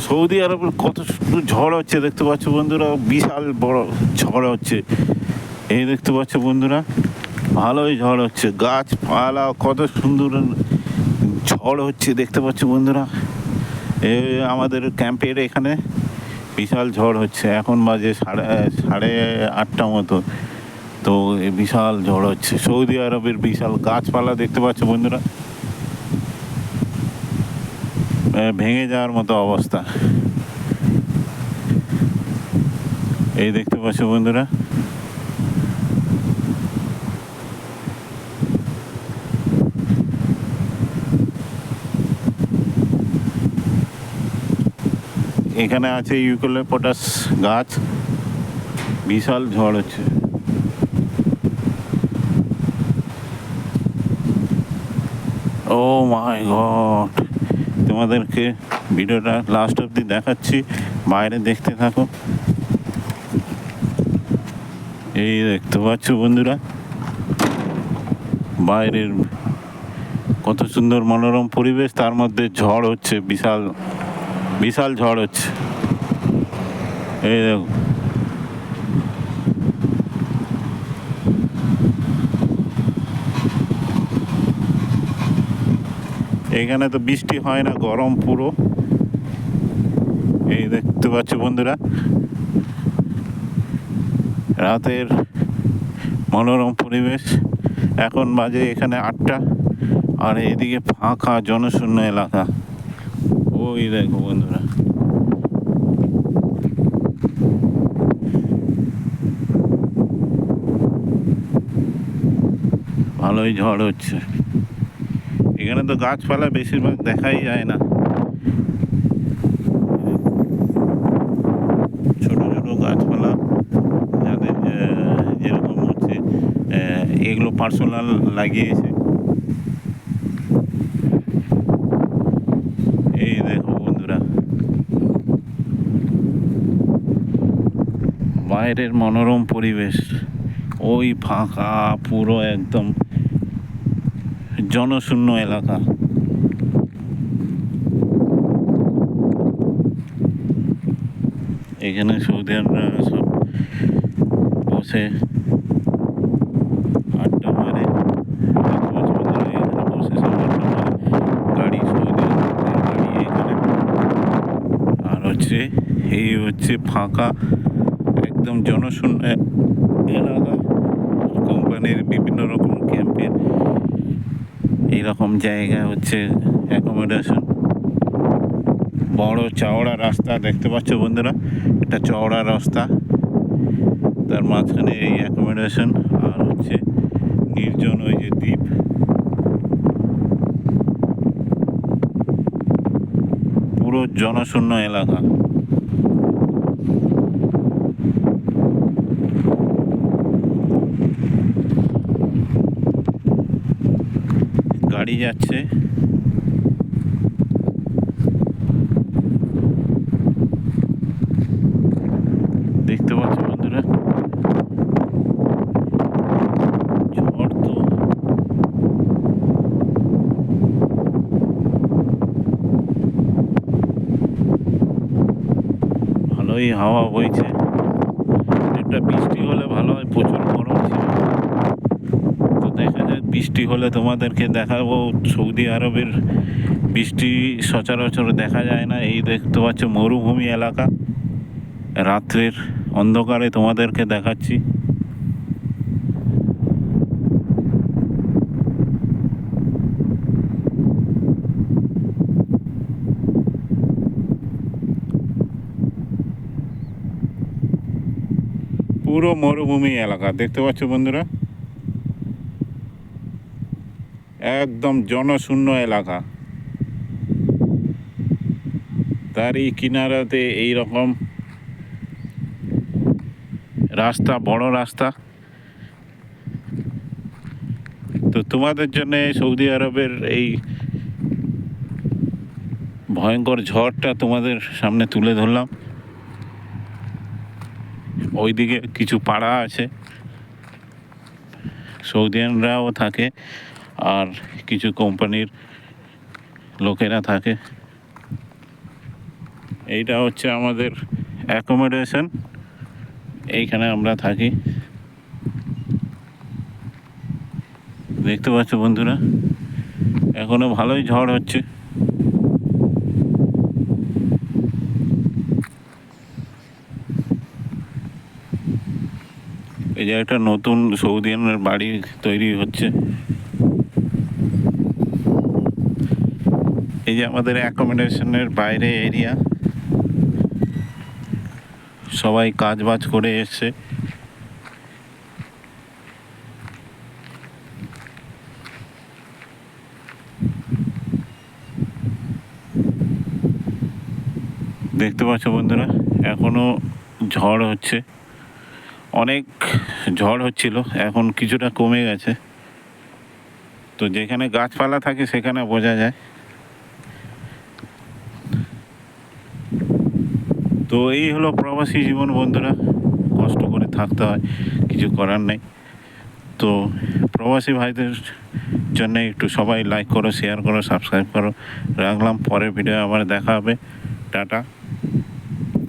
Saudi আরবের কত সুন্দর ঝড় হচ্ছে দেখতে পাচ্ছ বন্ধুরা, বিশাল বড় ঝড় হচ্ছে। এই দেখতে পাচ্ছ বন্ধুরা, ভালোই ঝড় হচ্ছে, গাছপালা কত সুন্দর ঝড় হচ্ছে দেখতে পাচ্ছ বন্ধুরা। আমাদের ক্যাম্পের এখানে বিশাল ঝড় হচ্ছে, এখন বাজে সাড়ে আটটা মতো। তো বিশাল ঝড় হচ্ছে, সৌদি আরবের বিশাল গাছপালা দেখতে পাচ্ছ বন্ধুরা, ভেঙে যাওয়ার মতো অবস্থা। এই দেখতে পাচ্ছ বন্ধুরা, এখানে আছে ইউক্যালিপটাস গাছ, বিশাল ঝড় হচ্ছে। ও মাই গড, তোমাদেরকে ভিডিওটা লাস্ট অবধি দেখাচ্ছি, বাইরে দেখতে থাকো। এই দেখতে পাচ্ছ বন্ধুরা, বাইরের কত সুন্দর মনোরম পরিবেশ, তার মধ্যে ঝড় হচ্ছে, বিশাল বিশাল ঝড় হচ্ছে। এই দেখো, এখানে তো বৃষ্টি হয় না, গরম পুরো। এই দেখতে পাচ্ছ বন্ধুরা, রাতের মনোরম পরিবেশ। এখন বাজে এখানে 8টা, আর এইদিকে ফাঁকা জনশূন্য এলাকা। ওই দেখো বন্ধুরা, ভালোই ঝড় হচ্ছে। এখানে তো গাছপালা বেশিরভাগ দেখাই যায় না, ছোট ছোট গাছপালা, যাদের যেরকম হচ্ছে এগুলো পার্সোনাল লাগিয়েছে। এই দেখো বন্ধুরা, বাইরের মনোরম পরিবেশ, ওই ফাঁকা পুরো একদম জনশূন্য এলাকা। এখানে সৌদিয়ানরা সব বসে আড্ডা মারে, এখানে বসে সব আড্ডা মারে, গাড়ি গাড়ি এখানে। আর হচ্ছে এই হচ্ছে ফাঁকা একদম জনশূন্য এলাকা, কোম্পানির বিভিন্ন রকম ক্যাম্পের এইরকম জায়গা হচ্ছে অ্যাকোমোডেশন। বড় চওড়া রাস্তা দেখতে পাচ্ছ বন্ধুরা, একটা চওড়া রাস্তা, তার মাঝখানে এই অ্যাকোমোডেশন। আর হচ্ছে নির্জন ওই যে দ্বীপ, পুরো জনশূন্য এলাকা। গাড়ি যাচ্ছে, দেখতে পাচ্ছ বন্ধুরা, ঝড় তো ভালোই হাওয়া বইছে। একটা বৃষ্টি হলে ভালো হয়, প্রচুর গরম ছিল। তো দেখা যাক, বৃষ্টি হলে তোমাদেরকে দেখাবো। সৌদি আরবের বৃষ্টি সচরাচর দেখা যায় না। এই দেখতে পাচ্ছ মরুভূমি এলাকা, রাত্রের অন্ধকারে তোমাদেরকে দেখাচ্ছি। পুরো মরুভূমি এলাকা দেখতে পাচ্ছ বন্ধুরা, একদম জনশূন্য এলাকা। তার এই কিনারাতে এইরকম রাস্তা, বড় রাস্তা। তো তোমাদের জন্য সৌদি আরবের এই ভয়ঙ্কর ঝড়টা তোমাদের সামনে তুলে ধরলাম। ওইদিকে কিছু পাড়া আছে, সৌদিয়ানরাও থাকে, আর কিছু কোম্পানির লোকেরা থাকে। এইটা হচ্ছে আমাদের অ্যাকোমোডেশন, এইখানে আমরা থাকি। দেখতে পাচ্ছ বন্ধুরা, এখনো ভালোই ঝড় হচ্ছে। এই যে একটা নতুন সৌদিয়ানের বাড়ি তৈরি হচ্ছে। এই যে আমাদের অ্যাকোমোডেশনের বাইরে এরিয়া, সবাই কাজ বাজ করে এসছে। দেখতে পাচ্ছ বন্ধুরা, এখনো ঝড় হচ্ছে, অনেক ঝড় হচ্ছিল, এখন কিছুটা কমে গেছে। তো যেখানে গাছপালা থাকে সেখানে বোঝা যায়। তো এই হলো প্রবাসী জীবন বন্ধুরা, কষ্ট করে থাকতে হয়, কিছু করার নেই। তো প্রবাসী ভাইদের জন্য একটু সবাই লাইক করো, শেয়ার করো, সাবস্ক্রাইব করো। রাখলাম, পরের ভিডিও আবার দেখা হবে। টাটা।